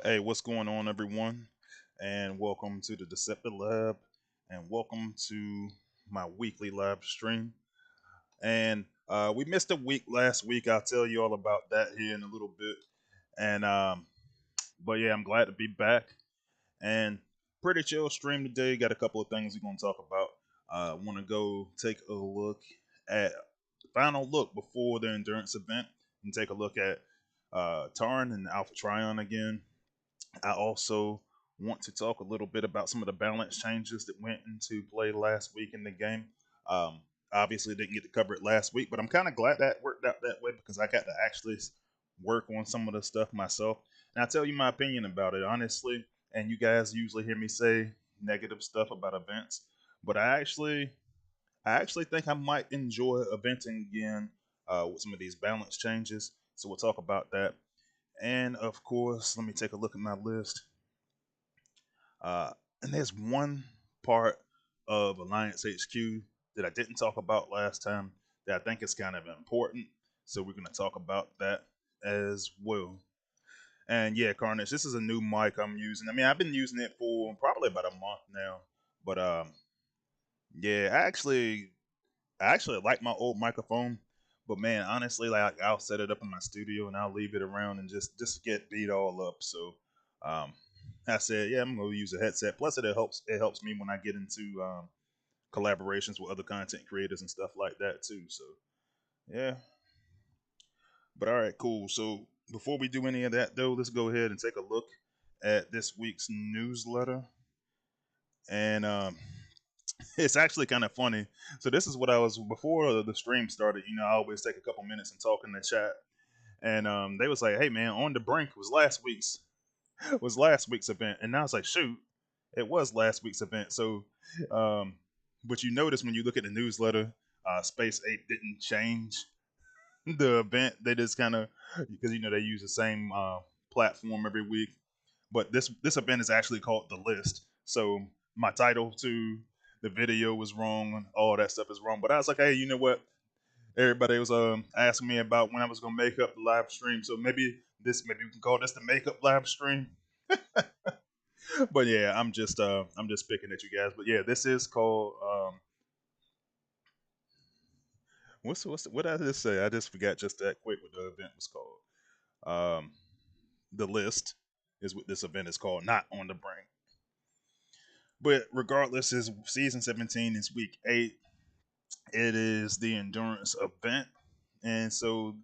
Hey, what's going on, everyone? And welcome to the Deceptilab, and welcome to my weekly live stream. And we missed a week last week. I'll tell you all about that here in a little bit. And but yeah, I'm glad to be back. And pretty chill stream today. Got a couple of things we're gonna talk about. Want to go take a look at the final look before the endurance event, and take a look at Tarn and Alpha Trion again. I also want to talk a little bit about some of the balance changes that went into play last week in the game. Um, Obviously, didn't get to cover it last week, but I'm kind of glad that worked out that way because I got to actually work on some of the stuff myself. And I'll tell you my opinion about it, honestly. And you guys usually hear me say negative stuff about events, but I actually think I might enjoy eventing again with some of these balance changes. So we'll talk about that. And of course, let me take a look at my list. Uh, and there's one part of Alliance HQ that I didn't talk about last time that I think is kind of important. So we're going to talk about that as well. And yeah, Carnage, this is a new mic I'm using. I mean, I've been using it for probably about a month now. But yeah, I actually like my old microphone. But man, honestly, like I'll set it up in my studio and I'll leave it around and just get beat all up. So um, I said, yeah, I'm gonna use a headset. Plus, it helps me when I get into collaborations with other content creators and stuff like that too. So yeah, but all right, cool. So before we do any of that though, let's go ahead and take a look at this week's newsletter. And it's actually kind of funny. So this is what I was before the stream started. I always take a couple minutes and talk in the chat, and they was like, "Hey man, on the brink was last week's event," and I was like, "Shoot, it was last week's event." So, um, but you notice when you look at the newsletter, Space Ape didn't change the event. They just kind of because they use the same platform every week. But this event is actually called The List. So my title to the video was wrong. All that stuff is wrong. But I was like, hey, you know what? Everybody was asking me about when I was gonna make up the live stream. So maybe we can call this the makeup live stream. But yeah, I'm just picking at you guys. But yeah, this is called what did I just say? I just forgot just that quick what the event was called. The List is what this event is called, not On the Brink. But regardless, is season 17 is week 8. It is the endurance event, and so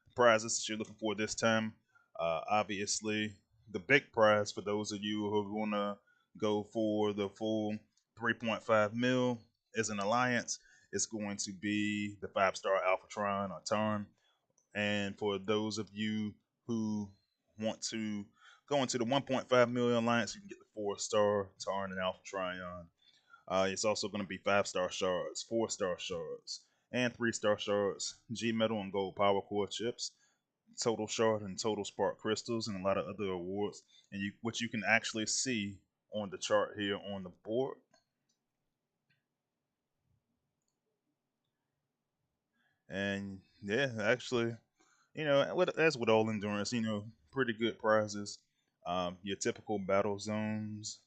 the prizes that you're looking for this time, obviously, the big prize for those of you who are gonna go for the full 3.5 mil as an alliance is going to be the 5-star Alpha Trion or Tarm. And for those of you who want to go into the 1.5 million alliance, you can get the 4-star Tarn and Alpha Trion. It's also going to be 5-star shards, 4-star shards, and 3-star shards, G metal and gold power core chips, total shard and total spark crystals, and a lot of other awards. And what you can actually see on the chart here on the board. And yeah, actually, as with all endurance, pretty good prizes. Your typical battle zones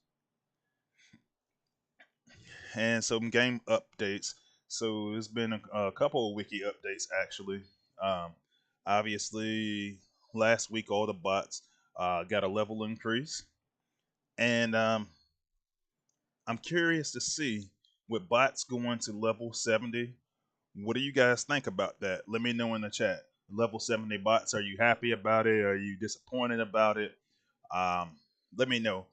and some game updates. So there's been a couple of wiki updates actually. Um, Obviously, last week all the bots got a level increase, and I'm curious to see with bots going to level 70. What do you guys think about that? Let me know in the chat. Level 70 bots, are you happy about it? Are you disappointed about it? Um, Let me know.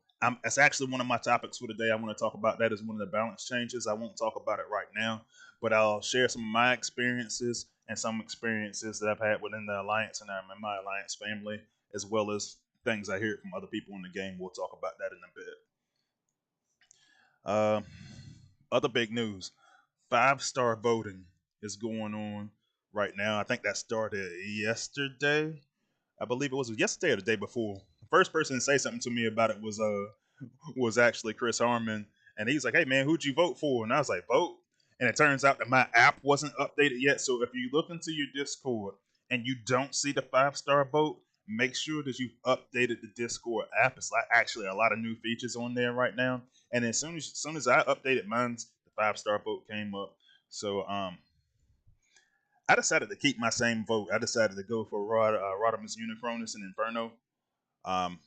It's actually one of my topics for today. I want to talk about that as one of the balance changes. I won't talk about it right now, but I'll share some of my experiences and some experiences that I've had within the Alliance and I'm in my Alliance family, as well as things I hear from other people in the game. We'll talk about that in a bit. Uh, Other big news: 5-star voting is going on right now. I think that started yesterday. I believe it was yesterday or the day before. The first person to say something to me about it was actually Chris Harmon, and he's like, "Hey man, who'd you vote for?" And I was like, "Vote." And it turns out that my app wasn't updated yet. So if you look into your Discord and you don't see the 5-star vote, make sure that you've updated the Discord app. It's like actually a lot of new features on there right now. And as soon as I updated mine, the 5-star vote came up. So I decided to keep my same vote. I decided to go for Rodimus Unicronus and Inferno. Um,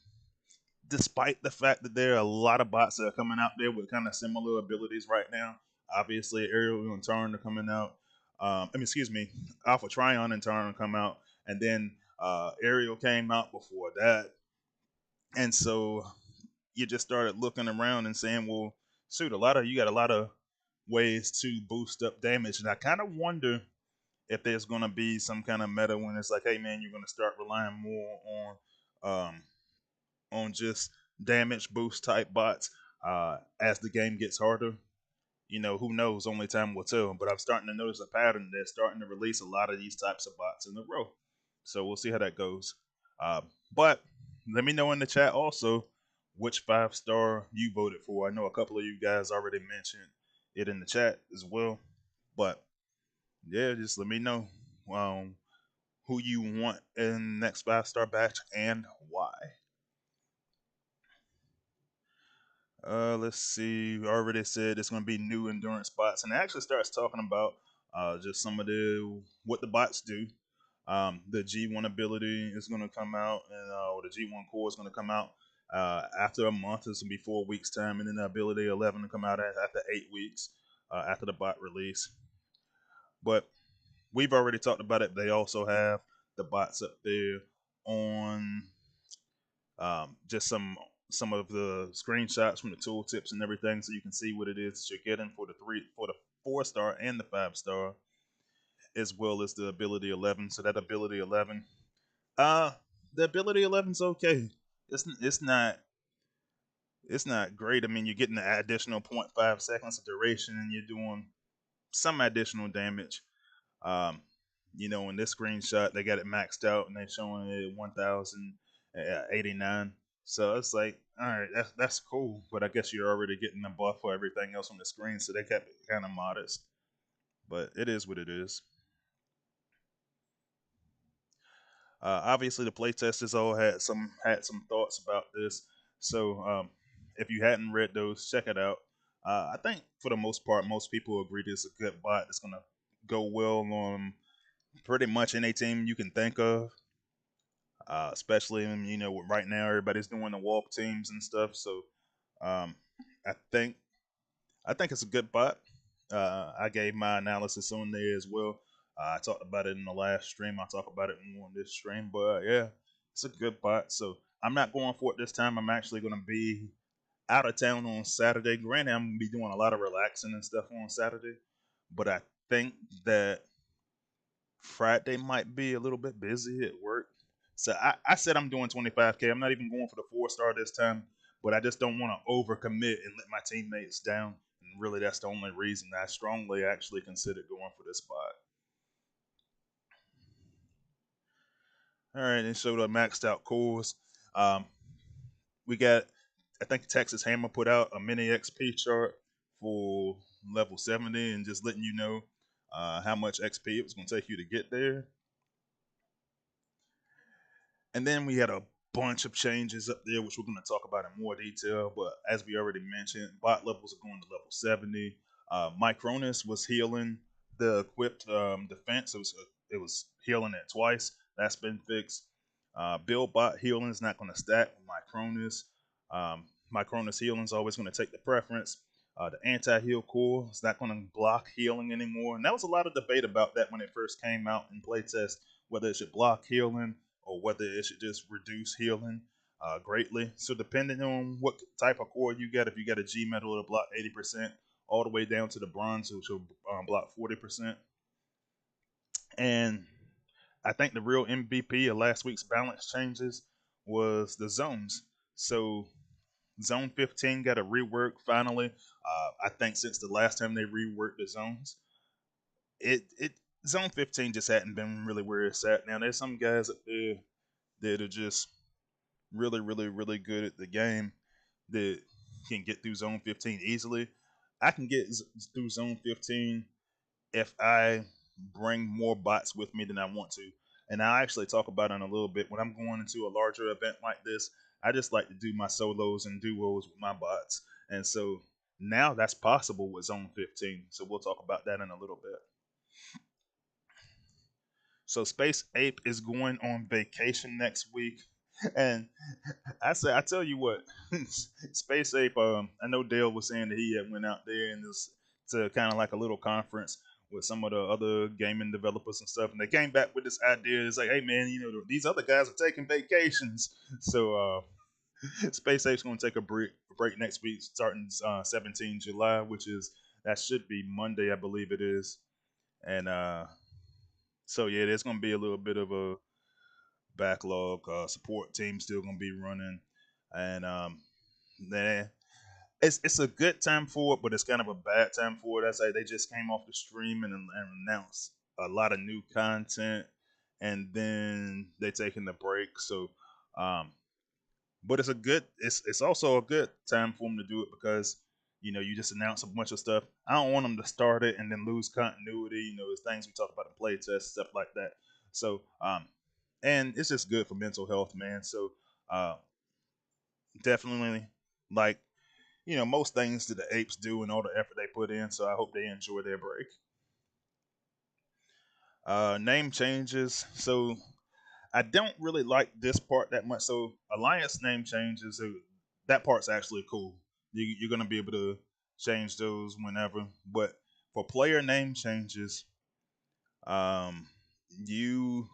Despite the fact that there are a lot of bots that are coming out there with kind of similar abilities right now. Obviously, Ariel and Tarn are coming out. Excuse me, Alpha Trion and Tarn come out, and then Ariel came out before that, and so you just started looking around and saying, "Well, shoot, you got a lot of ways to boost up damage," and I kind of wonder if there's gonna be some kind of meta when it's like, "Hey, man, you're gonna start relying more on just damage boost type bots as the game gets harder." Who knows? Only time will tell. But I'm starting to notice a pattern. They're starting to release a lot of these types of bots in a row. So we'll see how that goes. But let me know in the chat also which 5-star you voted for. I know a couple of you guys already mentioned it in the chat as well. But yeah, just let me know who you want in the next 5-star batch and why. Let's see. We already said it's going to be new endurance bots, and it actually starts talking about just some of what the bots do. The G1 ability is going to come out, and or the G1 core is going to come out after a month. It's going to be 4 weeks time, and then the ability 11 to come out after 8 weeks after the bot release. But we've already talked about it. They also have the bots up there on just some of the screenshots from the tooltips and everything, so you can see what it is that you're getting for the 4-star and the 5-star, as well as the ability 11. So that ability 11, the ability 11's okay. It's not great. I mean, you're getting the additional 0.5 seconds of duration, and you're doing some additional damage. Um, in this screenshot, they got it maxed out, and they're showing it at 1,089. So it's like, all right, that's cool, but I guess you're already getting a buff for everything else on the screen, so they kept it kind of modest. But it is what it is. Obviously, the playtesters all had some thoughts about this. So if you hadn't read those, check it out. I think for the most part, most people agree this is a good bot that's gonna go well on pretty much any team you can think of. Especially right now everybody's doing the walk teams and stuff. So um, I think it's a good bot. I gave my analysis on there as well. I talked about it in the last stream. I'll talk about it more on this stream. But yeah, it's a good bot. So I'm not going for it this time. I'm actually going to be out of town on Saturday. Granted, I'm going to be doing a lot of relaxing and stuff on Saturday. But I think that Friday might be a little bit busy at work. So I said I'm doing 25K. I'm not even going for the 4-star this time, but I just don't want to overcommit and let my teammates down. And really, that's the only reason I strongly actually considered going for this spot. All right, and so the maxed out cores. We got, I think Texas Hammer put out a mini XP chart for level 70 and just letting you know how much XP it was going to take you to get there. And then we had a bunch of changes up there, which we're going to talk about in more detail. But as we already mentioned, bot levels are going to level 70. Micronus was healing the equipped defense. It was healing it twice. That's been fixed. Build bot healing is not going to stack with Micronus. Micronus healing is always going to take the preference. The anti-heal core is not going to block healing anymore. And that was a lot of debate about that when it first came out in playtest, whether it should block healing or whether it should just reduce healing greatly. So depending on what type of core you get, if you got a G metal, it'll block 80%, all the way down to the bronze, which will block 40%. And I think the real MVP of last week's balance changes was the zones. So Zone 15 got a rework finally. I think since the last time they reworked the zones, it Zone 15 just hadn't been really where it's at. Now there's some guys up there that are just really, really, really good at the game that can get through Zone 15 easily. I can get through Zone 15 if I bring more bots with me than I want to. And I'll actually talk about it in a little bit. When I'm going into a larger event like this, I just like to do my solos and duos with my bots. And so now that's possible with Zone 15. So we'll talk about that in a little bit. So Space Ape is going on vacation next week. And I tell you what, Space Ape. I know Dale was saying that he had went out there and this to kind of like a little conference with some of the other gaming developers and stuff, and they came back with this idea. It's like, hey man, these other guys are taking vacations, so Space Ape's going to take a break next week, starting 17 July, which is that should be Monday, I believe it is, and so yeah, there's going to be a little bit of a backlog. Support team still going to be running, and then it's a good time for it, but it's kind of a bad time for it. I say they just came off the stream and announced a lot of new content, and then they taking the break. So, but it's also a good time for them to do it because you just announce a bunch of stuff. I don't want them to start it and then lose continuity. There's things we talk about in playtest stuff like that. So, and it's just good for mental health, man. So, uh, definitely like most things that the apes do and all the effort they put in. So I hope they enjoy their break. Name changes. So I don't really like this part that much. So alliance name changes. So that part's actually cool. You're gonna be able to change those whenever. But for player name changes, um, you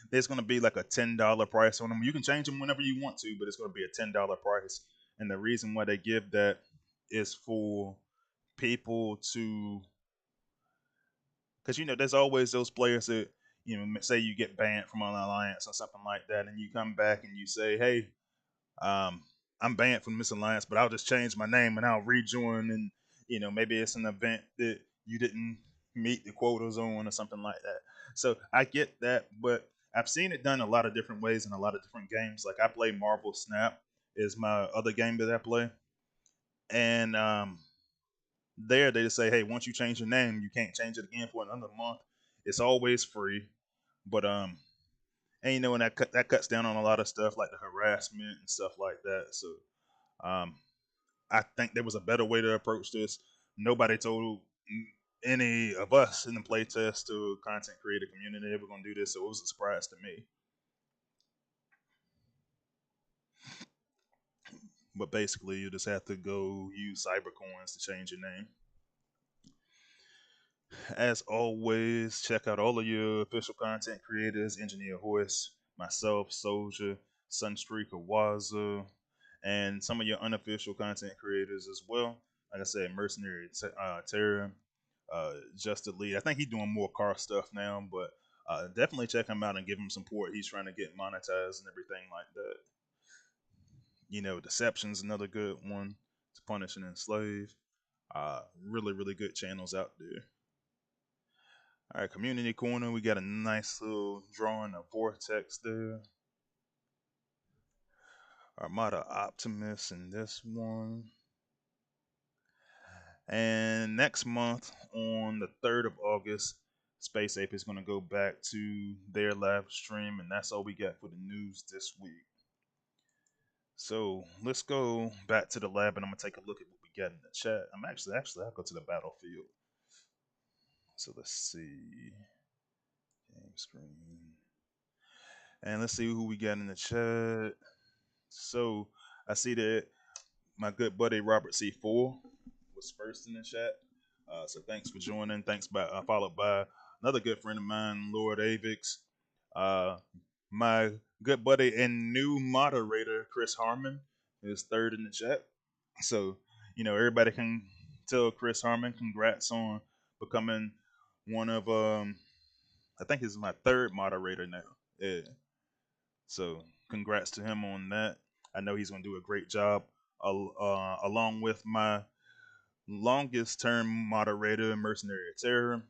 there's gonna be like a $10 price on them. You can change them whenever you want to, but it's gonna be a $10 price. And the reason why they give that is for people to, because there's always those players that say you get banned from an alliance or something like that, and you come back and you say, hey, um, I'm banned from this alliance, but I'll just change my name and I'll rejoin, and maybe it's an event that you didn't meet the quotas on or something like that. So I get that, but I've seen it done a lot of different ways in a lot of different games. Like I play Marvel Snap is my other game that I play, and there they just say, hey, once you change your name, you can't change it again for another month. It's always free, but and and that cuts down on a lot of stuff like the harassment and stuff like that. So um, I think there was a better way to approach this. Nobody told any of us in the playtest or content creator community they were gonna do this, so it was a surprise to me. But basically, you just have to go use cybercoins to change your name. As always, check out all of your official content creators, Engineer Hoist, myself, Soldier, Sunstreak, Waza, and some of your unofficial content creators as well. Like I said, Mercenary Terror, Just Elite. I think he's doing more car stuff now, but definitely check him out and give him support. He's trying to get monetized and everything like that. Deception's another good one to punish and enslave. Really, really good channels out there. All right, community corner. We got a nice little drawing of Vortex there. Armada Optimus in this one. And next month, on the 3rd of August, Space Ape is going to go back to their live stream, and that's all we got for the news this week. So let's go back to the lab, and I'm going to take a look at what we got in the chat. I'll go to the battlefield. So let's see. Game screen. And let's see who we got in the chat. So I see that my good buddy Robert C4 was first in the chat. So thanks for joining. Thanks by followed by another good friend of mine, Lord Avix. My good buddy and new moderator, Chris Harmon, is third in the chat. So everybody can tell Chris Harmon congrats on becoming one of I think he's my third moderator now. Yeah. So congrats to him on that. I know he's going to do a great job, along with my longest term moderator, Mercenary Terror.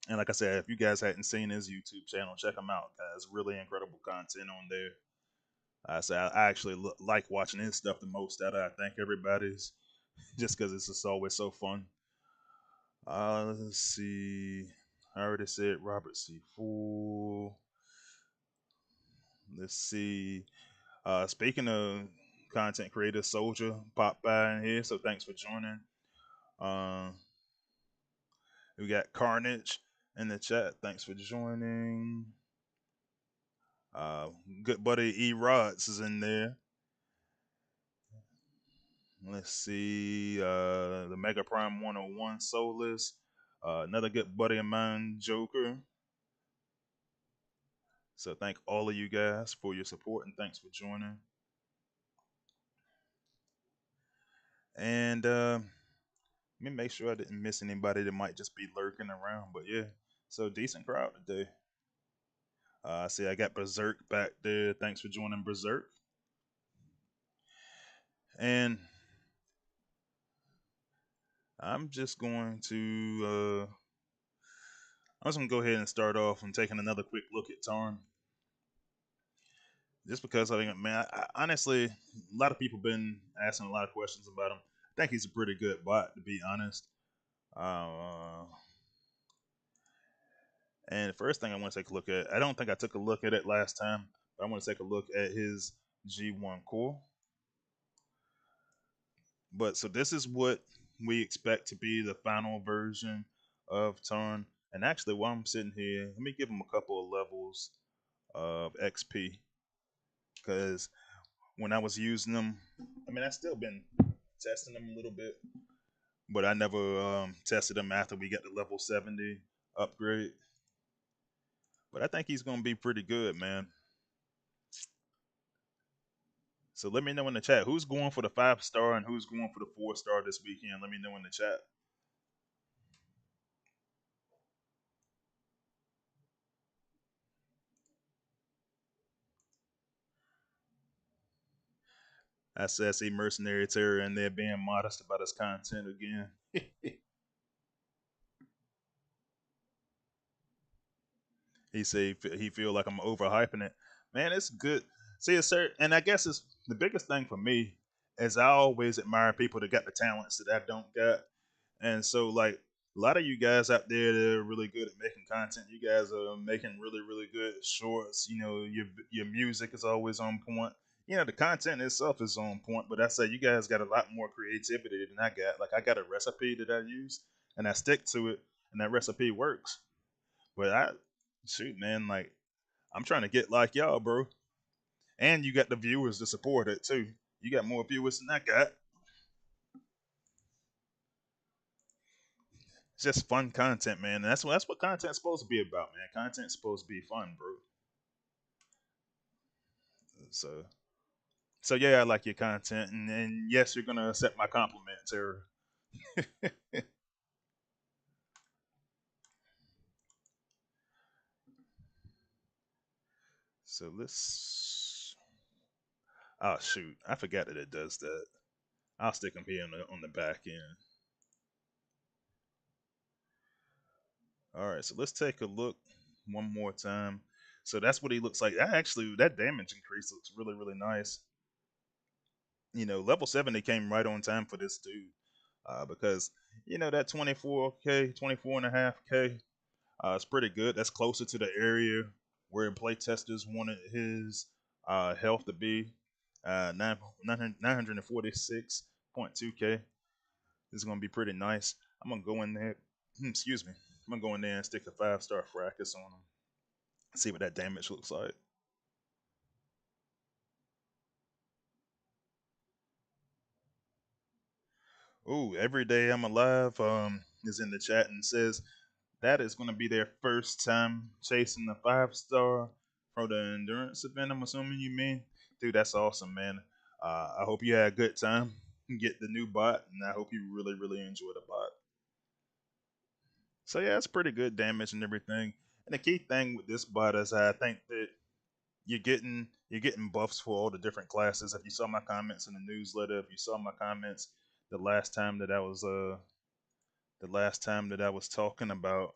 And like I said, if you guys hadn't seen his YouTube channel, check him out, guys. Really incredible content on there. So I actually like watching his stuff the most out of I think everybody's, just because it's just always so fun. Let's see. I already said Robert C. Fool. Let's see. Speaking of content creator, Soldier popped by in here, so thanks for joining. Uh, we got Carnage in the chat. Thanks for joining. Uh, Good buddy E Rods is in there. Let's see. The Mega Prime 101 Soulless. Another good buddy of mine, Joker. So thank all of you guys for your support and thanks for joining. And let me make sure I didn't miss anybody that might just be lurking around. But yeah, so decent crowd today. I see I got Berserk back there. Thanks for joining Berserk. And I'm just going to I'm just gonna go ahead and start off and taking another quick look at Tarn. Just because I think, man, honestly, a lot of people been asking a lot of questions about him. I think he's a pretty good bot, to be honest. Uh, and the first thing I want to take a look at, I don't think I took a look at it last time, but I want to take a look at his G1 core. But so this is what we expect to be the final version of Tarn. And actually, while I'm sitting here, let me give him a couple of levels of XP because when I was using them, I mean, I've still been testing them a little bit, but I never tested him after we got the level 70 upgrade. But I think he's going to be pretty good, man. So let me know in the chat who's going for the 5-star and who's going for the 4-star this weekend. Let me know in the chat. I see Mercenary Terror and they're being modest about his content again. He say he feel like I'm overhyping it. Man, it's good. See, it's certain, and I guess it's the biggest thing for me is I always admire people that got the talents that I don't got. And so, like a lot of you guys out there that are really good at making content, you guys are making really, really good shorts. You know, your music is always on point. You know, the content itself is on point, but I say you guys got a lot more creativity than I got. Like I got a recipe that I use, and I stick to it, and that recipe works. But I shoot, man, like I'm trying to get like y'all, bro. And you got the viewers to support it too. You got more viewers than I got. It's just fun content, man. And that's what content's supposed to be about, man. Content's supposed to be fun, bro. So so yeah, I like your content, and yes, you're gonna accept my compliments, or so let's. Oh shoot, I forgot that it does that. I'll stick them here on the back end. All right, so let's take a look one more time. So that's what he looks like. That damage increase looks really really nice. You know, level 70 came right on time for this dude because you know that 24k, 24.5k it's pretty good. That's closer to the area where playtesters wanted his health to be. 946.2k. This is going to be pretty nice. I'm going to go in there. Excuse me. I'm going to go in there and stick a 5-star fracas on him. See what that damage looks like. Ooh, every day I'm alive is in the chat and says that is going to be their first time chasing the 5-star for the endurance event. I'm assuming you mean, dude. That's awesome, man. I hope you had a good time. Get the new bot, and I hope you really, really enjoy the bot. So yeah, it's pretty good damage and everything. And the key thing with this bot is I think that you're getting buffs for all the different classes. If you saw my comments in the newsletter, if you saw my comments the last time that I was talking about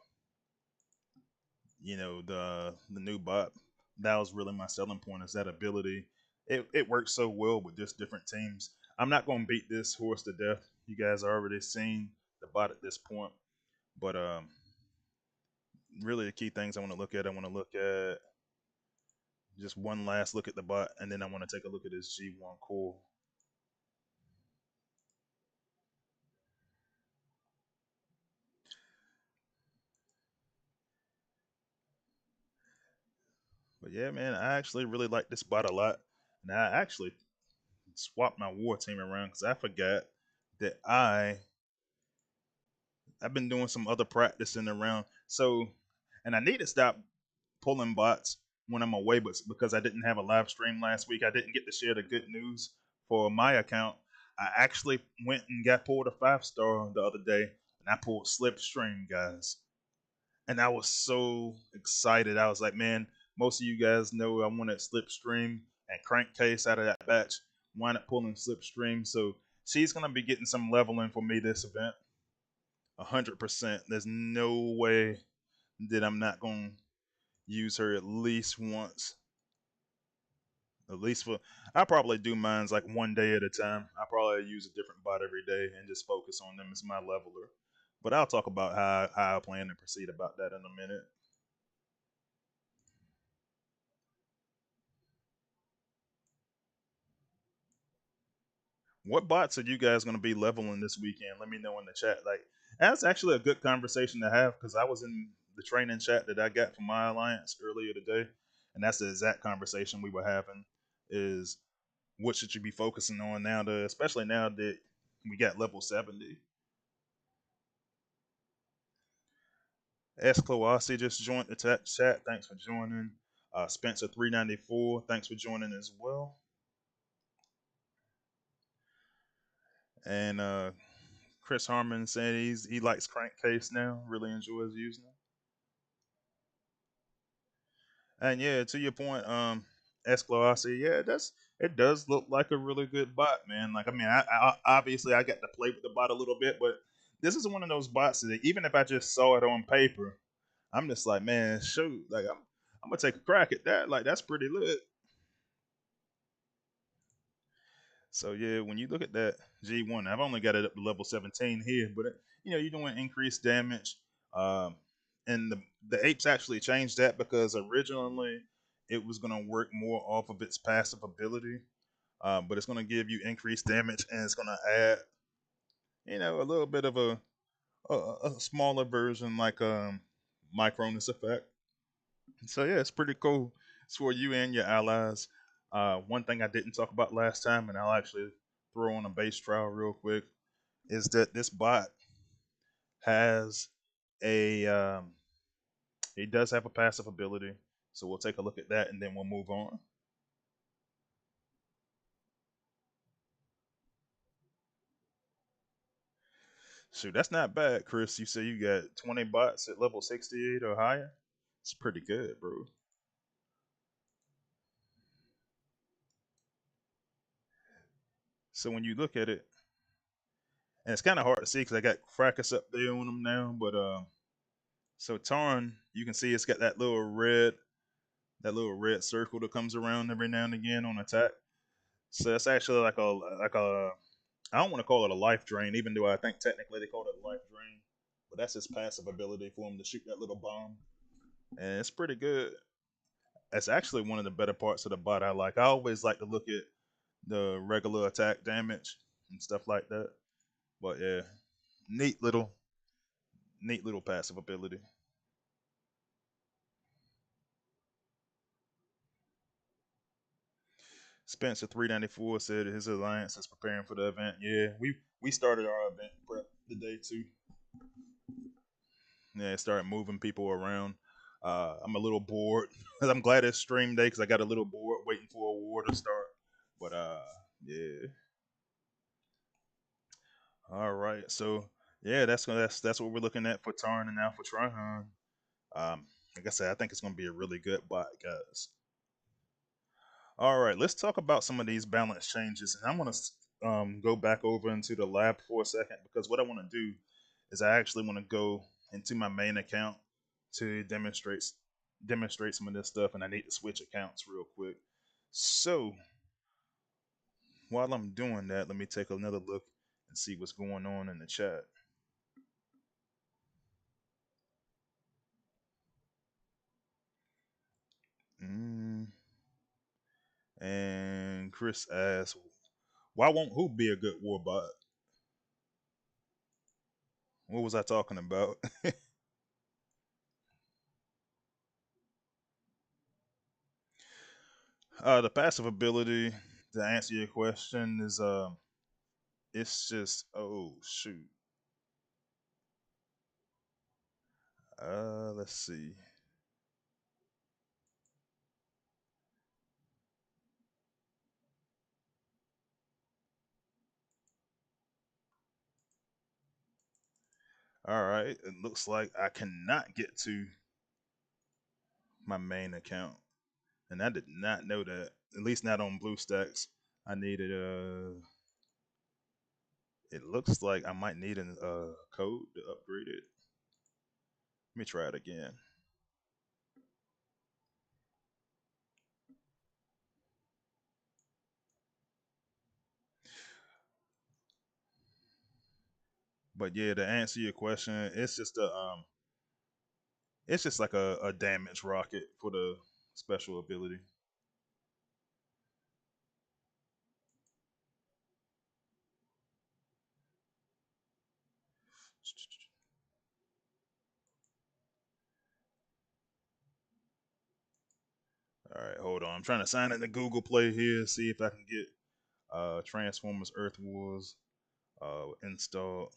the new bot, that was really my selling point is that ability. It works so well with just different teams. I'm not going to beat this horse to death. You guys already seen the bot at this point, but really the key things I want to look at Just one last look at the bot, and then I want to take a look at this G1 core. But yeah, man, I actually really like this bot a lot. And I actually swapped my war team around because I forgot that I've been doing some other practicing around. So, and I need to stop pulling bots when I'm away, but because I didn't have a live stream last week, I didn't get to share the good news for my account. I actually went and got pulled a 5-star the other day, and I pulled Slipstream, guys. And I was so excited. I was like, man, most of you guys know I wanted Slipstream and Crankcase out of that batch. Wind up pulling Slipstream, so she's gonna be getting some leveling for me this event. 100%. There's no way that I'm not gonna use her at least once. At least for I probably do mines like one day at a time. I probably use a different bot every day and just focus on them as my leveler. But I'll talk about how I plan to proceed about that in a minute. What bots are you guys going to be leveling this weekend? Let me know in the chat. Like that's actually a good conversation to have because I was in the training chat that I got from my alliance earlier today, and that's the exact conversation we were having. Is what should you be focusing on now, especially now that we got level 70? Aussie just joined the chat. Thanks for joining. Spencer 394. Thanks for joining as well. And Chris Harmon said he likes Crankcase now. Really enjoys using it. And yeah, to your point, Aussie, yeah, it does look like a really good bot, man. Like I mean, I obviously I got to play with the bot a little bit, but this is one of those bots that even if I just saw it on paper, I'm just like, man, shoot, like I'm gonna take a crack at that. Like that's pretty lit. So yeah, when you look at that G1, I've only got it up to level 17 here, but you're doing increased damage. Um, and the apes actually changed that because originally it was gonna work more off of its passive ability, but it's gonna give you increased damage and it's gonna add, a little bit of a smaller version like Micronus effect. So yeah, it's pretty cool. It's for you and your allies. One thing I didn't talk about last time, and I'll actually throw on a base trial real quick, is that this bot has a he does have a passive ability. So we'll take a look at that and then we'll move on. Shoot, that's not bad, Chris. You say you got 20 bots at level 68 or higher. It's pretty good, bro. So when you look at it, and it's kind of hard to see because I got Fracas up there on them now, but so Tarn, you can see it's got that little red circle that comes around every now and again on attack. So that's actually like a I don't want to call it a life drain, even though I think technically they call it a life drain. But that's his passive ability for him to shoot that little bomb, and it's pretty good. That's actually one of the better parts of the bot I like. I always like to look at the regular attack damage and stuff like that. But yeah, neat little, neat little passive ability. Spencer 394 said his alliance is preparing for the event. Yeah, we started our event prep today too. Yeah, started moving people around. I'm a little bored. I'm glad it's stream day because I got a little bored waiting for a war to start. But yeah. All right. So yeah, that's what we're looking at for Tarn and Alpha Trion. Like I said, I think it's gonna be a really good bot, guys. All right, let's talk about some of these balance changes, and I'm gonna go back over into the lab for a second because what I want to do is I actually want to go into my main account to demonstrate some of this stuff, and I need to switch accounts real quick. So while I'm doing that, let me take another look and see what's going on in the chat. Mm. And Chris asks, why won't who be a good warbot? What was I talking about? The passive ability, to answer your question, is it's just, oh shoot. Let's see. All right, it looks like I cannot get to my main account, and I did not know that. At least not on BlueStacks. I needed It looks like I might need a code to upgrade it. Let me try it again. But yeah, to answer your question, it's just like a damage rocket for the special ability. All right, hold on. I'm trying to sign into Google Play here, see if I can get Transformers Earth Wars installed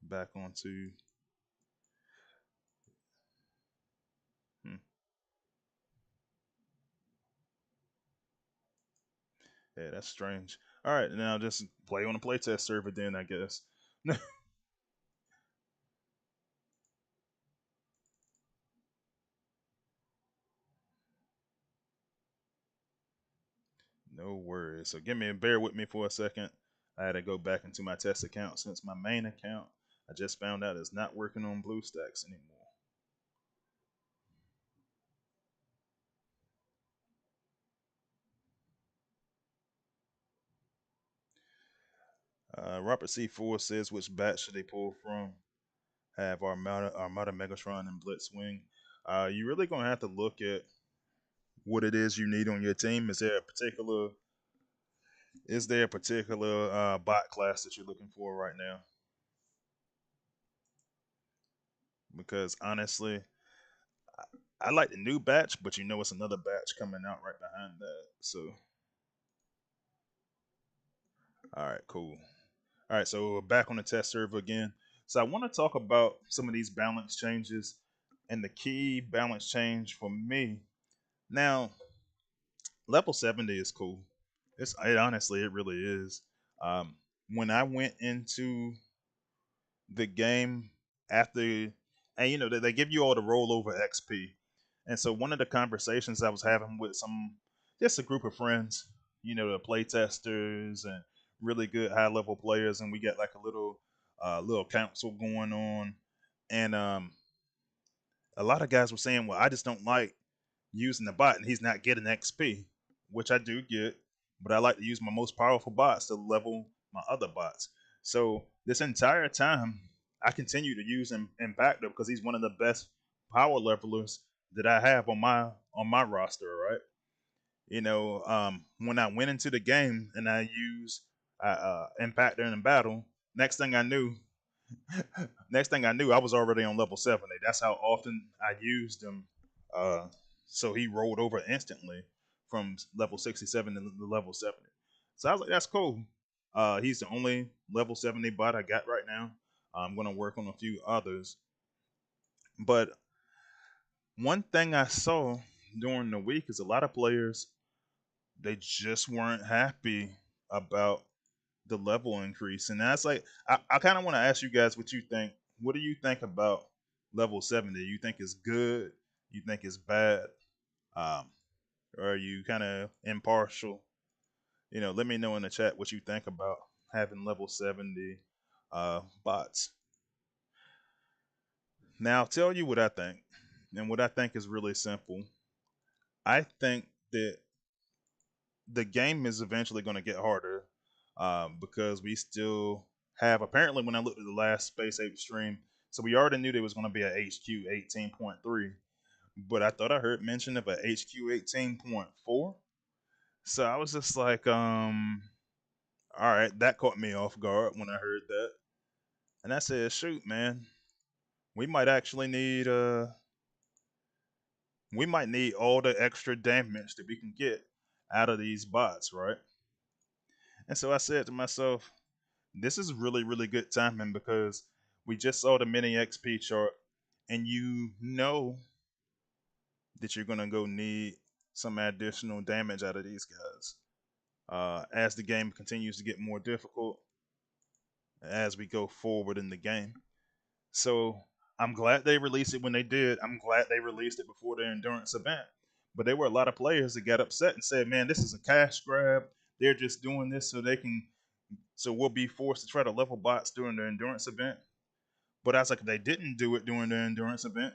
back onto. Hmm, yeah, that's strange. All right, now just play on the playtest server then, I guess. No worries. So bear with me for a second. I had to go back into my test account since my main account I just found out is not working on BlueStacks anymore. Robert C4 says, which batch should they pull from? Have Armada Megatron and Blitzwing. You really gonna have to look at what it is you need on your team. Is there a particular bot class that you're looking for right now? Because honestly, I like the new batch, but you know it's another batch coming out right behind that. So, all right, cool. All right, so we're back on the test server again. So I want to talk about some of these balance changes, and the key balance change for me. Now, level 70 is cool. It really is. Um, when I went into the game after, and you know they give you all the rollover XP, and so one of the conversations I was having with just a group of friends, you know, the play testers and really good high level players, and we got like a little council going on, and a lot of guys were saying, well, I just don't like using the bot and he's not getting XP, which I do get, but I like to use my most powerful bots to level my other bots. So this entire time, I continue to use him Impactor because he's one of the best power levelers that I have on my roster, right? You know, when I went into the game and I used Impactor in battle, next thing I knew, I was already on level 70. That's how often I used him. Uh, so he rolled over instantly from level 67 to level 70. So I was like, that's cool. He's the only level 70 bot I got right now. I'm going to work on a few others. But one thing I saw during the week is a lot of players, they just weren't happy about the level increase. And that's like, I kind of want to ask you guys what you think. What do you think about level 70? You think it's good? You think it's bad? Um, or are you kind of impartial? You know, let me know in the chat what you think about having level 70 bots. Now, I'll tell you what I think. And what I think is really simple. I think that the game is eventually going to get harder because we still have, apparently when I looked at the last Space Ape stream, so we already knew there was going to be a HQ 18.3, but I thought I heard mention of a HQ 18.4. So I was just like, all right, that caught me off guard when I heard that. And I said, shoot, man, we might actually need we might need all the extra damage that we can get out of these bots, right? And so I said to myself, this is really, really good timing because we just saw the mini XP chart, and you know that you're gonna go need some additional damage out of these guys as the game continues to get more difficult as we go forward in the game. So I'm glad they released it when they did. I'm glad they released it before the endurance event. But there were a lot of players that got upset and said, "Man, this is a cash grab. They're just doing this so they can, so we'll be forced to try to level bots during the endurance event." But I was like, if they didn't do it during the endurance event,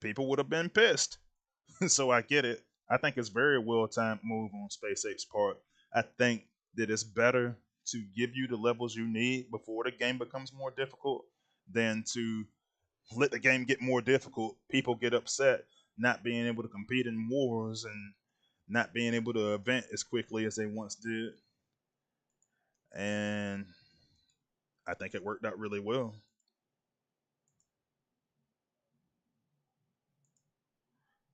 people would have been pissed. So I get it. I think it's very well timed move on SpaceX's part. I think that it's better to give you the levels you need before the game becomes more difficult than to let the game get more difficult. People get upset not being able to compete in wars and not being able to event as quickly as they once did. And I think it worked out really well.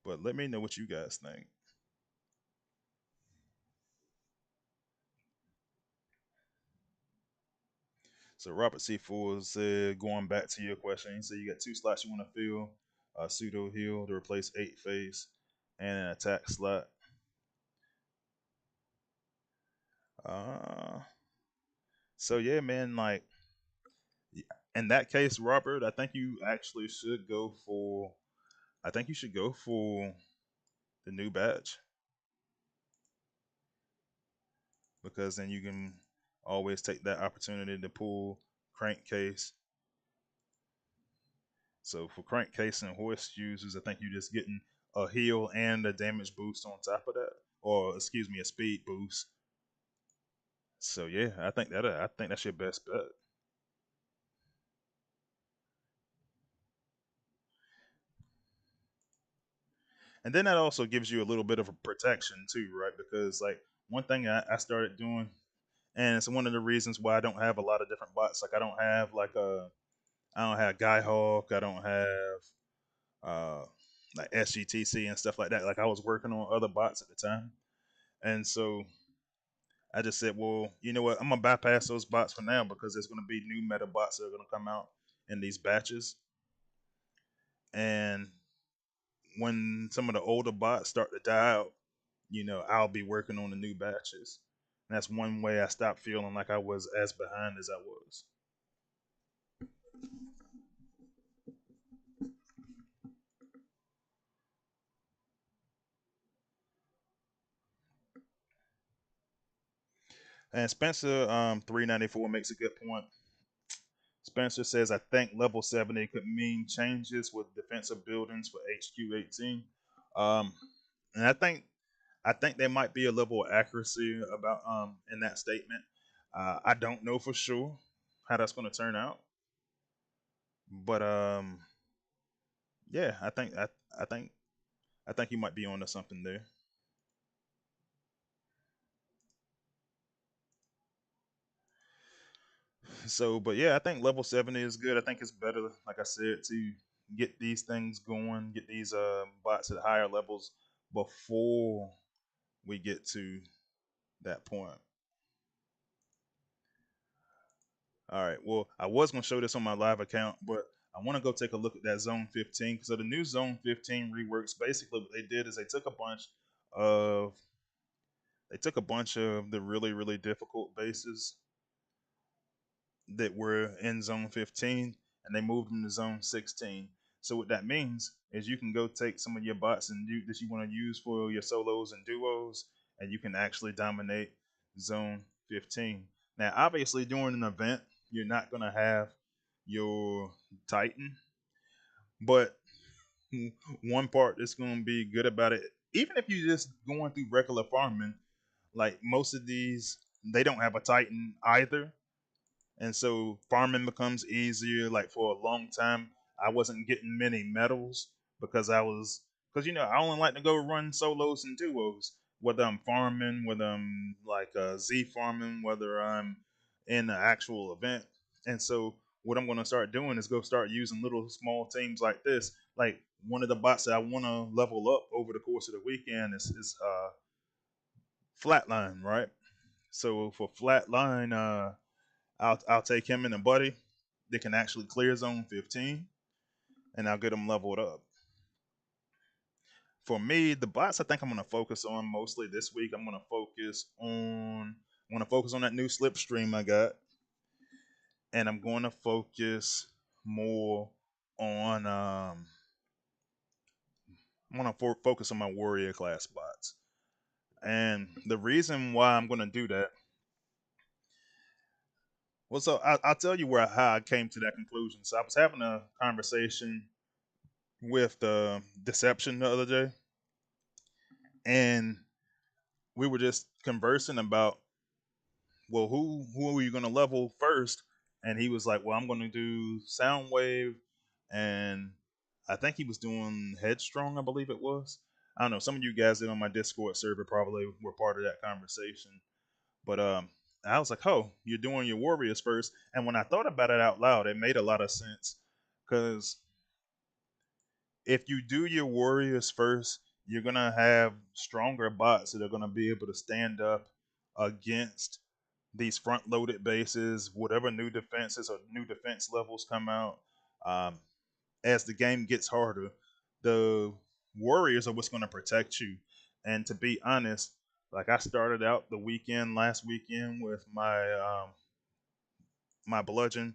But let me know what you guys think. So Robert C. Fools said, going back to your question, he said you got two slots you want to fill, a pseudo heal to replace 8 phase, and an attack slot. Uh, so yeah, man, like in that case, Robert, I think you actually should go for. I think you should go for the new badge because then you can always take that opportunity to pull crankcase. So for crankcase and horse users, I think you're just getting a heal and a damage boost on top of that, or excuse me, a speed boost. So yeah, I think that's your best bet. And then that also gives you a little bit of a protection too, right? Because like one thing I started doing, and it's one of the reasons why I don't have a lot of different bots. Like I don't have Guy Hawk, I don't have uh like SGTC and stuff like that. Like I was working on other bots at the time, and so I just said, well, you know what? I'm gonna bypass those bots for now because there's gonna be new meta bots that are gonna come out in these batches, and when some of the older bots start to die out, I'll be working on the new batches. And that's one way I stopped feeling like I was as behind as I was. And Spencer 394 makes a good point. Spencer says, I think level 70 could mean changes with defensive buildings for HQ 18. Um, and I think there might be a level of accuracy about in that statement. I don't know for sure how that's going to turn out, but yeah, I think I think you might be onto something there. So, but yeah, I think level 70 is good. I think it's better, like I said, to get these things going, get these bots at higher levels before we get to that point. All right. Well, I was gonna show this on my live account, but I want to go take a look at that Zone 15. So the new Zone 15 reworks, basically what they did is of they took a bunch of the really really difficult bases that were in Zone 15 and they moved them to Zone 16. So what that means is you can go take some of your bots that you want to use for your solos and duos, and you can actually dominate Zone 15. Now, obviously, during an event, you're not gonna have your Titan, but one part that's gonna be good about it, even if you're just going through regular farming, like most of these, they don't have a Titan either, and so farming becomes easier. Like for a long time, I wasn't getting many medals because I only like to go run solos and duos, whether I'm farming, whether I'm like Z farming, whether I'm in the actual event. And so what I'm going to start doing is go start using little small teams like this. Like one of the bots that I want to level up over the course of the weekend is Flatline, right? So for Flatline, I'll take him and a buddy that can actually clear zone 15, and I'll get him leveled up. For me, the bots I think I'm gonna focus on mostly this week. I'm gonna focus on that new Slipstream I got, and I'm going to focus more on I'm gonna focus on my warrior class bots. And the reason why I'm gonna do that, well, so I'll tell you how I came to that conclusion. So I was having a conversation with Deception the other day, and we were just conversing about, well, who are you going to level first? And he was like, well, I'm going to do Soundwave, and I think he was doing Headstrong, I believe it was. I don't know. Some of you guys that on my Discord server probably were part of that conversation, but I was like, oh, you're doing your Warriors first. And when I thought about it out loud, it made a lot of sense because if you do your Warriors first, you're gonna have stronger bots that are gonna be able to stand up against these front loaded bases, whatever new defenses or new defense levels come out. Um, as the game gets harder, the Warriors are what's going to protect you. And to be honest, like I started out the weekend last weekend with my bludgeon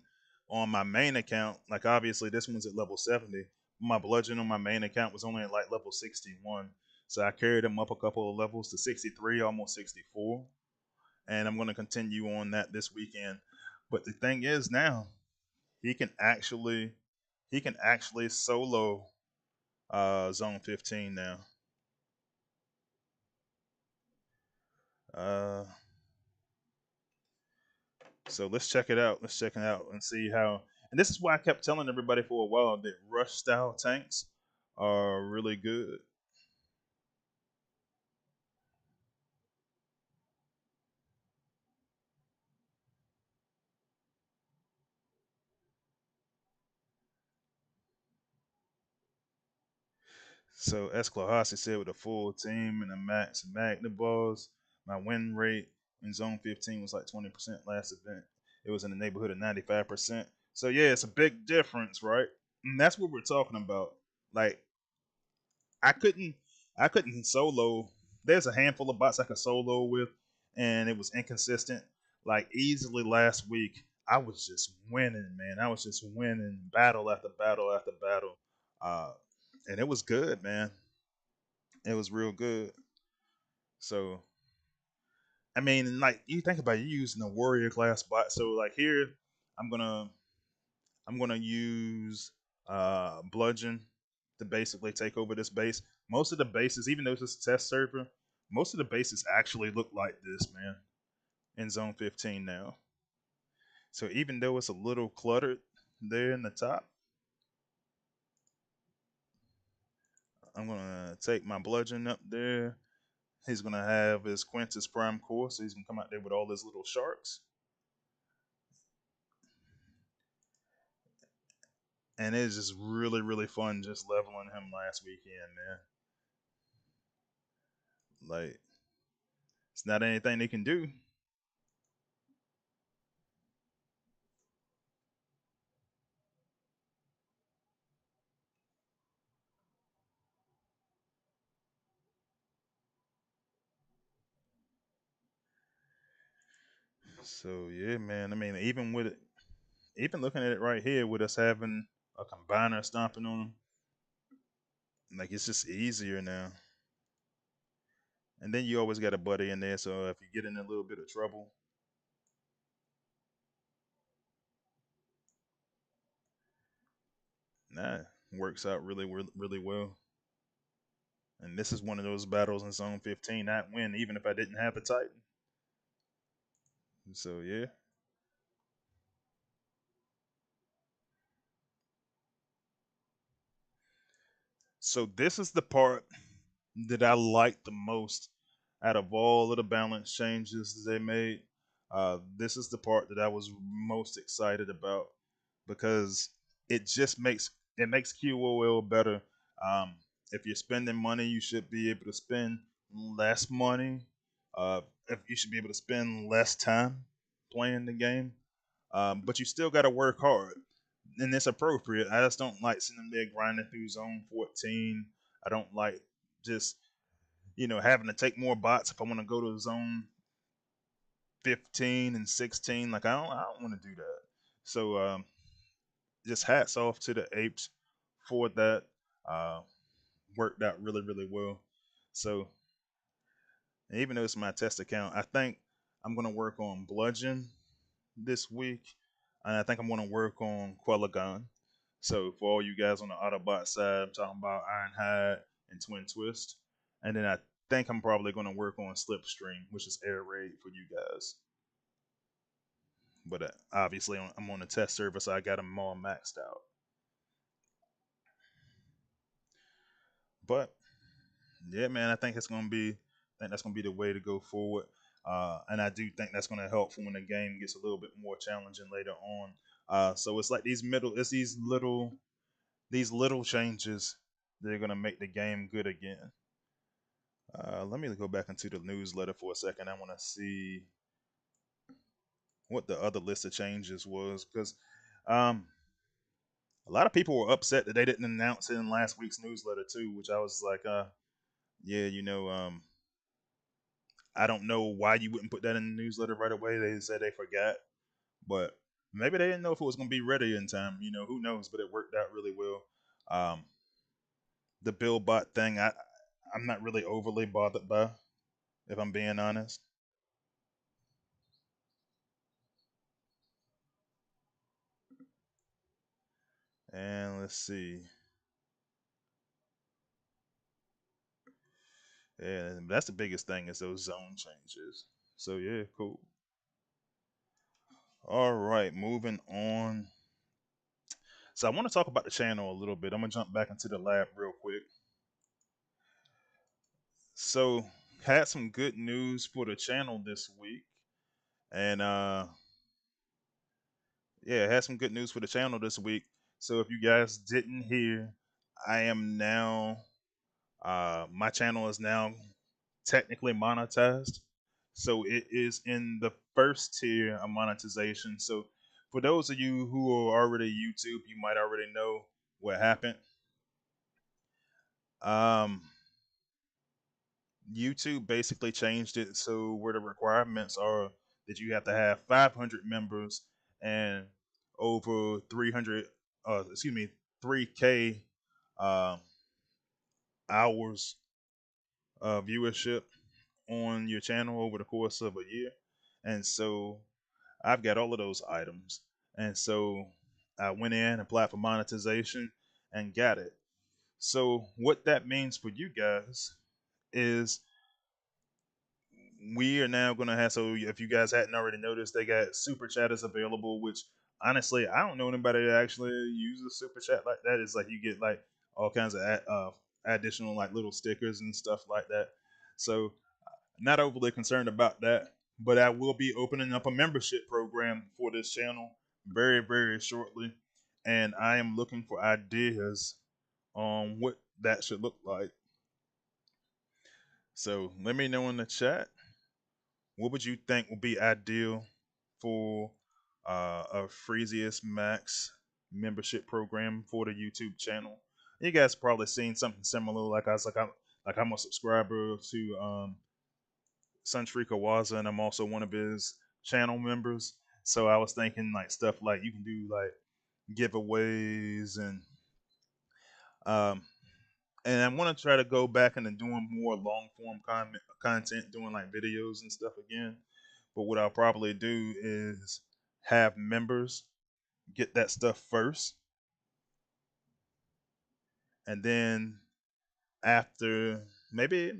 on my main account. Like obviously this one's at level 70. My bludgeon on my main account was only at like level 61. So I carried him up a couple of levels to 63, almost 64. And I'm going to continue on that this weekend. But the thing is now, he can actually solo zone 15 now. Uh, so let's check it out. Let's check it out and see how. And this is why I kept telling everybody for a while that rush style tanks are really good. So Esclohasi said with a full team and a max Magna balls, my win rate in zone 15 was like 20% last event. It was in the neighborhood of 95%. So yeah, it's a big difference, right? And that's what we're talking about. Like I couldn't I couldn't solo. There's a handful of bots I could solo with, and it was inconsistent. Like easily last week, I was just winning, man. I was just winning battle after battle after battle, and it was good, man. It was real good. So I mean, like you think about it, you using a warrior class bot. So like here, I'm gonna I'm gonna use bludgeon to basically take over this base. Most of the bases, even though it's a test server, most of the bases actually look like this, man. In zone 15 now. So even though it's a little cluttered there in the top, I'm gonna take my bludgeon up there. He's gonna have his Quintus Prime Core, so he's gonna come out there with all his little sharks. And it's just really, really fun just leveling him last weekend, man. Like, it's not anything they can do. So yeah, man. I mean, even with it, even looking at it right here, with us having a combiner stomping on him, like it's just easier now. And then you always got a buddy in there, so if you get in a little bit of trouble, nah, works out really well. And this is one of those battles in Zone 15 I'd win even if I didn't have the Titan. So yeah. So this is the part that I like the most out of all of the balance changes they made. This is the part that I was most excited about because it just makes QOL better. Um, if you're spending money, you should be able to spend less money. If you should be able to spend less time playing the game, but you still got to work hard, and it's appropriate. I just don't like sitting there grinding through Zone 14. I don't like just having to take more bots if I want to go to Zone 15 and 16. Like I don't want to do that. So just hats off to the apes for that. Uh, Worked out really really well. So even though it's my test account, I think I'm gonna work on bludgeon this week, and I think I'm gonna work on Quellagon. So for all you guys on the Autobot side, I'm talking about Ironhide and Twin Twist, and then I think I'm probably gonna work on Slipstream, which is air raid for you guys. But obviously, I'm on the test server, so I got them all maxed out. But yeah, man, I think that's gonna be the way to go forward. And I do think that's gonna help for when the game gets a little bit more challenging later on. So it's like these little changes that are gonna make the game good again. Let me go back into the newsletter for a second. I want to see what the other list of changes was because um, a lot of people were upset that they didn't announce it in last week's newsletter too, which I was like, yeah, I don't know why you wouldn't put that in the newsletter right away. They said they forgot, but maybe they didn't know if it was going to be ready in time. Who knows? But it worked out really well. Um, the Bill bot thing, I'm not really overly bothered by, if I'm being honest. And let's see. Yeah, that's the biggest thing is those zone changes. So yeah, cool. All right, moving on. So I want to talk about the channel a little bit. I'm gonna jump back into the lab real quick. So had some good news for the channel this week, and yeah, had some good news for the channel this week. So if you guys didn't hear, I am now my channel is now technically monetized. So it is in the first tier of monetization. So for those of you who are already YouTube, you might already know what happened. Um, YouTube basically changed it so where the requirements are that you have to have 500 members and over 300, excuse me, 3K uh, hours of viewership on your channel over the course of a year. And so I've got all of those items. And so I went in, applied for monetization, and got it. So what that means for you guys is we are now going to have, so if you guys hadn't already noticed, they got super chatters available, which honestly I don't know anybody that actually uses super chat like that. It's like you get like all kinds of additional like little stickers and stuff like that. So not overly concerned about that, but I will be opening up a membership program for this channel very very shortly, and I am looking for ideas on what that should look like. So let me know in the chat, what would you think would be ideal for a Freeziest Max membership program for the YouTube channel? You guys probably seen something similar. I'm a subscriber to Sunshreak Awaza, and I'm also one of his channel members. So I was thinking like stuff like you can do like giveaways um, and I want to try to go back into doing more long form content, doing like videos and stuff again. But what I'll probably do is have members get that stuff first, and then after maybe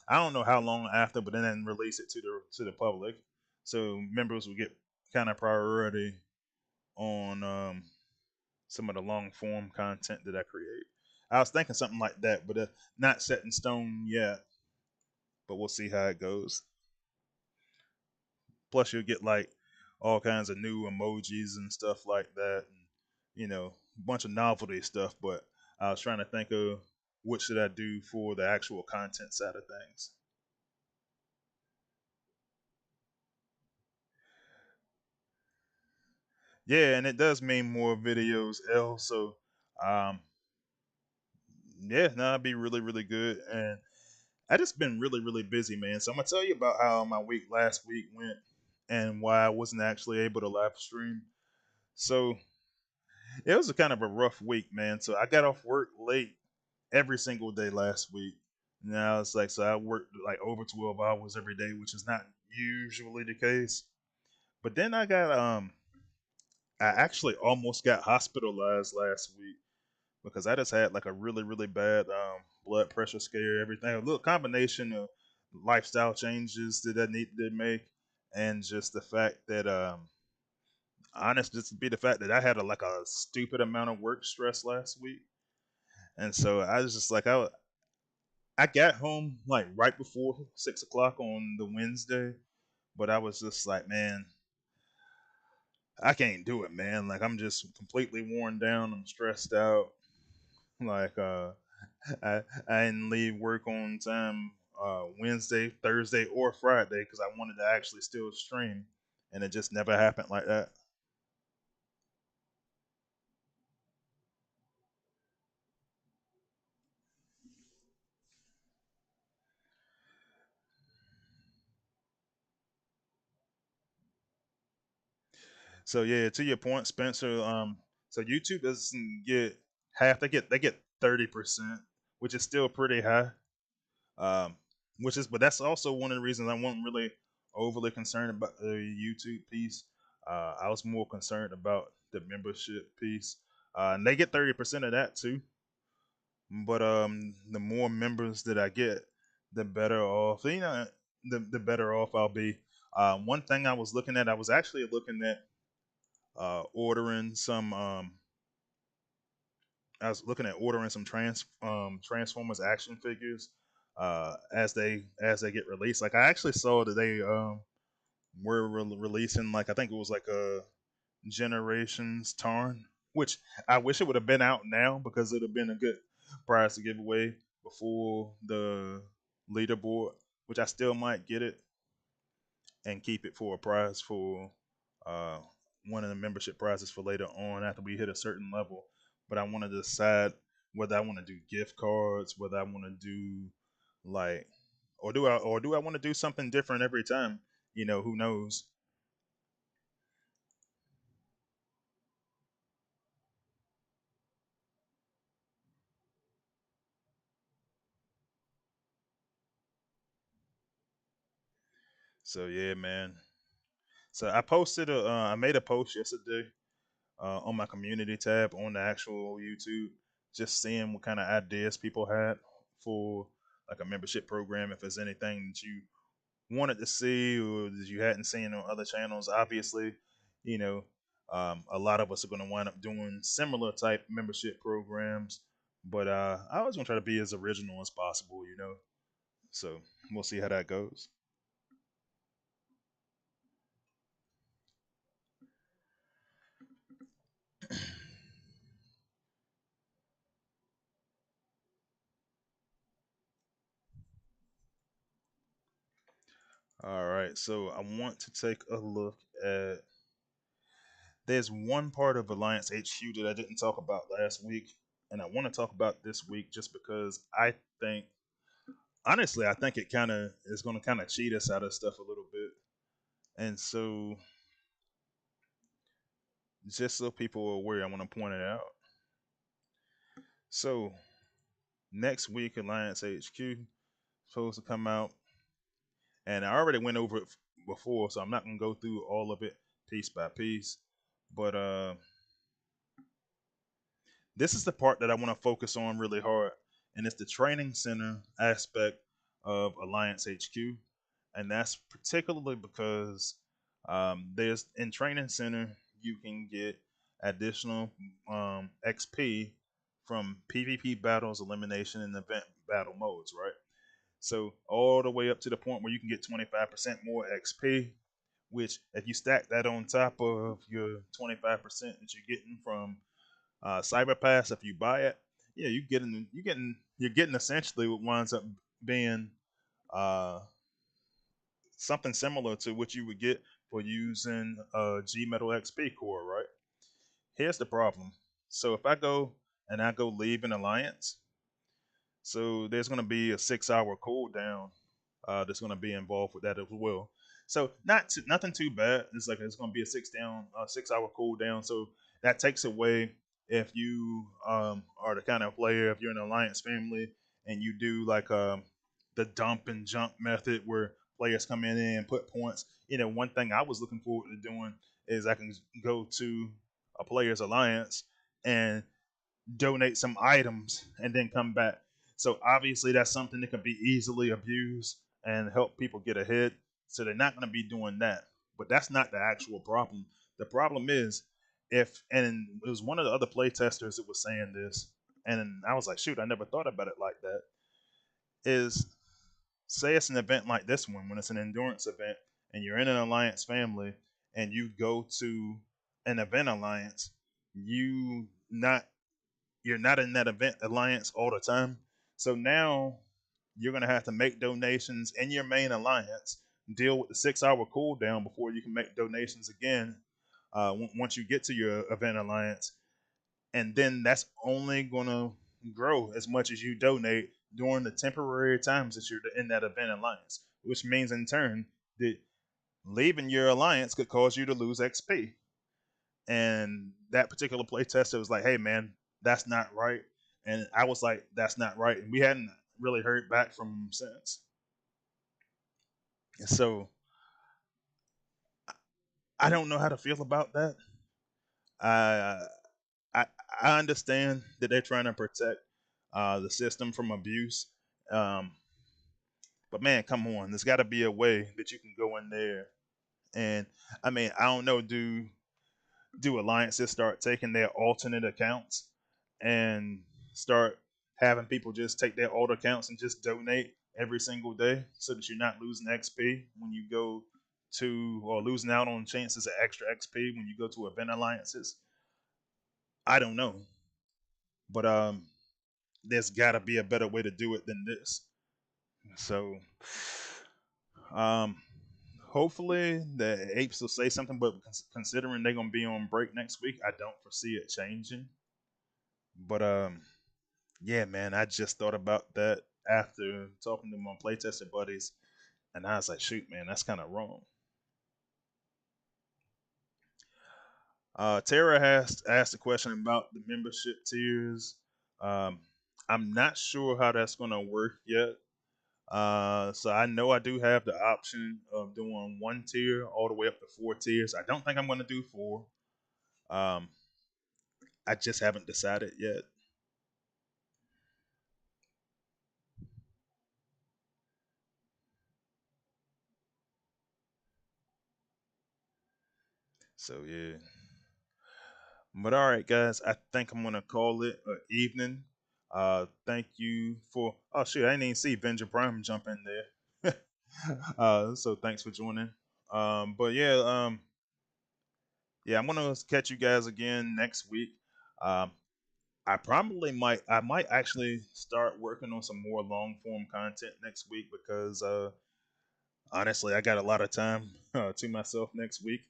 I don't know how long after, but then release it to the public, so members will get kind of priority on some of the long form content that I create. I was thinking something like that, but not set in stone yet. But we'll see how it goes. Plus, you'll get like all kinds of new emojis and stuff like that, and a bunch of novelty stuff. But I was trying to think of what should I do for the actual content side of things. Yeah, and it does mean more videos, L. So, um, yeah, no, it'd be really, really good. And I just been really, really busy, man. So I'm gonna tell you about how my week last week went and why I wasn't actually able to live stream. So it was a kind of a rough week, man. So I got off work late every single day last week. Now it's like so I worked like over 12 hours every day, which is not usually the case. But then I actually almost got hospitalized last week because I just had like a really, really bad blood pressure scare, everything. A little combination of lifestyle changes that I needed to make, and just the fact that, honest, just to be the fact that I had like a stupid amount of work stress last week. And so I was just like, I got home like right before 6 o'clock on the Wednesday, but I was just like, man, I can't do it, man. Like I'm just completely worn down. I'm stressed out. Like I didn't leave work on time Wednesday, Thursday, or Friday because I wanted to actually still stream, and it just never happened like that. So yeah, to your point, Spencer. So YouTube doesn't get half; they get 30%, which is still pretty high. Um, but that's also one of the reasons I wasn't really overly concerned about the YouTube piece. I was more concerned about the membership piece, and they get 30% of that too. But the more members that I get, the better off. The better off I'll be. One thing I was looking at, I was actually looking at ordering some. I was looking at ordering some Transformers action figures as they get released. Like I actually saw that they were releasing like I think it was like a Generations Tarn, which I wish it would have been out now because it would have been a good prize to give away before the leaderboard, which I still might get it and keep it for a prize for uh, one of the membership prizes for later on after we hit a certain level. But I want to decide whether I want to do gift cards, whether I want to do like, or do I want to do something different every time? Who knows? So yeah, man. So I made a post yesterday on my community tab on the actual YouTube, just seeing what kind of ideas people had for like a membership program. If there's anything that you wanted to see or that you hadn't seen on other channels, obviously, you know, a lot of us are going to wind up doing similar type membership programs. But I always want to try to be as original as possible. So we'll see how that goes. All right, so I want to take a look at. There's one part of Alliance HQ that I didn't talk about last week, and I want to talk about this week just because think, honestly, I think it kind of is going to kind of cheat us out of stuff a little bit. And so, just so people are aware, I want to point it out. So, next week, Alliance HQ is supposed to come out, and I already went over it before, so I'm not going to go through all of it piece by piece. But this is the part that I want to focus on really hard, and it's the training center aspect of Alliance HQ, and that's particularly because there's in training center you can get additional XP from PvP battles, elimination, and event battle modes, right? So all the way up to the point where you can get 25% more XP, which if you stack that on top of your 25% that you're getting from Cyber Pass, if you buy it, yeah, you're getting essentially what winds up being uh, something similar to what you would get for using G Metal XP core, right? Here's the problem. So if I go leave an alliance, so there's going to be a 6 hour cooldown that's going to be involved with that as well. So nothing too bad. It's going to be a 6 hour cooldown. So that takes away if you are the kind of player, if you're in an alliance family and you do like the dump and jump method where players come in and put points. One thing I was looking forward to doing is I can go to a player's alliance and donate some items and then come back. So obviously that's something that can be easily abused and help people get ahead. So they're not going to be doing that. But that's not the actual problem. The problem is and it was one of the other play testers that was saying this, and I was like, shoot, I never thought about it like that. Is say it's an event like this one, when it's an endurance event, and you're in an alliance family, and you go to an event alliance, you not you're not in that event alliance all the time. So now you're going to have to make donations in your main alliance, deal with the 6 hour cooldown before you can make donations again once you get to your event alliance. And then that's only going to grow as much as you donate during the temporary times that you're in that event alliance, which means in turn that leaving your alliance could cause you to lose XP. And that particular playtester was like, "Hey, man, that's not right." And I was like, "That's not right." And we hadn't really heard back from him since. And so I don't know how to feel about that. I I, I understand that they're trying to protect the system from abuse, um, but man, come on, there's got to be a way that you can go in there. And I mean, I don't know, do alliances start taking their alternate accounts and start having people just take their old accounts and just donate every single day so that you're not losing XP when you go to, or losing out on chances of extra XP when you go to event alliances? I don't know, but there's got to be a better way to do it than this. So um, hopefully the apes will say something, but considering they're gonna be on break next week, I don't foresee it changing. But yeah, man, I just thought about that after talking to my playtester buddies, and I was like, shoot, man, that's kind of wrong. Tara has asked a question about the membership tiers. Um, I'm not sure how that's going to work yet. So I know I do have the option of doing one tier all the way up to 4 tiers. I don't think I'm going to do four. Um, I just haven't decided yet. So yeah. But all right, guys, I think I'm gonna call it an evening. Thank you for. Oh shoot, I didn't even see Benja Prime jump in there. So thanks for joining. But yeah, yeah, I'm gonna catch you guys again next week. Um, I might actually start working on some more long form content next week because honestly, I got a lot of time to myself next week,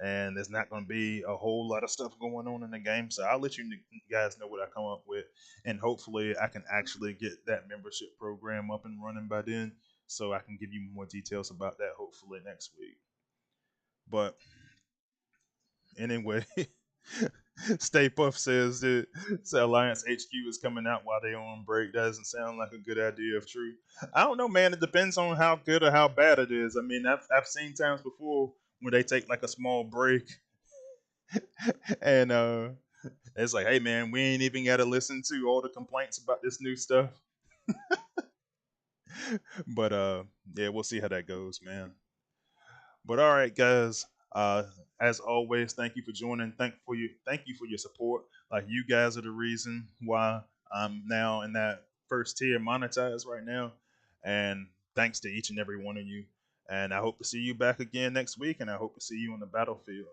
and there's not going to be a whole lot of stuff going on in the game. So I'll let you guys know what I come up with, and hopefully, I can actually get that membership program up and running by then, so I can give you more details about that hopefully next week. But anyway. Stay Puff says that Alliance HQ is coming out while they on break. That doesn't sound like a good idea of true. I don't know, man. It depends on how good or how bad it is. I mean, I've seen times before when they take like a small break and it's like, hey man, we ain't even got to listen to all the complaints about this new stuff. But yeah, we'll see how that goes, man. But all right, guys. Uh, as always, thank you for joining. Thank you for your support. Like you guys are the reason why I'm now in that first tier monetized right now. And thanks to each and every one of you. And I hope to see you back again next week. And I hope to see you on the battlefield.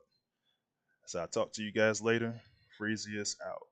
So I'll talk to you guys later. Freezy is out.